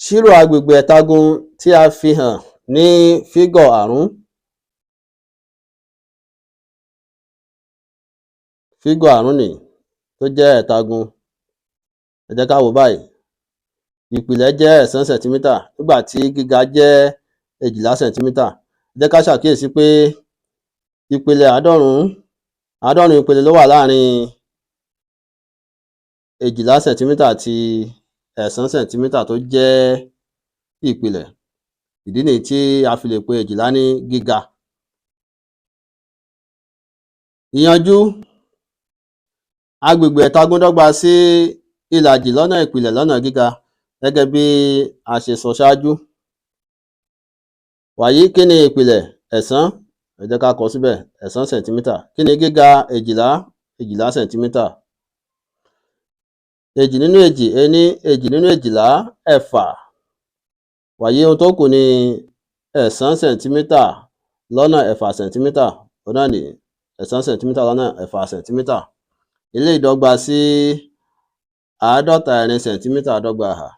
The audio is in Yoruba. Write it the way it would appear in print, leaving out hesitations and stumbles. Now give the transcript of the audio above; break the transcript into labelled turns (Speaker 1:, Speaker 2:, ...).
Speaker 1: Ṣírò agbègbè ẹ̀tagun tí a fi hàn ní fígọ̀ 5. Fígọ̀ 5 nìí tó jẹ́ ẹ̀tagun. Ẹ jẹ́ ká wò báyìí. Ìpìlẹ̀ jẹ́ 9 sẹ̀ntímítà nígbà tí gíga jẹ́ 12 sẹ̀ntímítà. Ẹ jẹ́ ká ṣàkíyèsí pé ìpìlẹ̀ 90 ìpìlẹ̀ ló wà láàrin 12 sẹ̀ntímítà àti 9 sẹ̀ntímítà tó jẹ́ ìpìlẹ̀. Ìdí nìyí tí a fi lè pe 12 ní gíga. Ìyanjú: agbègbè ẹ̀tagun dọ́gba sí ìlàjì lọ́nà ìpìlẹ̀ lọ́nà gíga gẹ́gẹ́ bí a ṣe sọ ṣáájú. Wàyí, kí ni ìpìlẹ̀? 9. Ẹ jẹ́ ká kọ síbẹ̀, 9 sẹ̀ntímítà. Kí ni gíga? 12 sẹ̀ntímítà. 2 nínú 2, 1. 2 nínú 12, 6. Wàyí, ohun tó kù ni 9 sẹ̀ntímítà lọ́nà 6 sẹ̀ntímítà. Òun náà nìyí, 9 sẹ̀ntímítà lọ́nà 6 sẹ̀ntímítà. Eléyìí dọ́gba sí 1/50 sẹ̀ntímítà dọ́gba ìhà.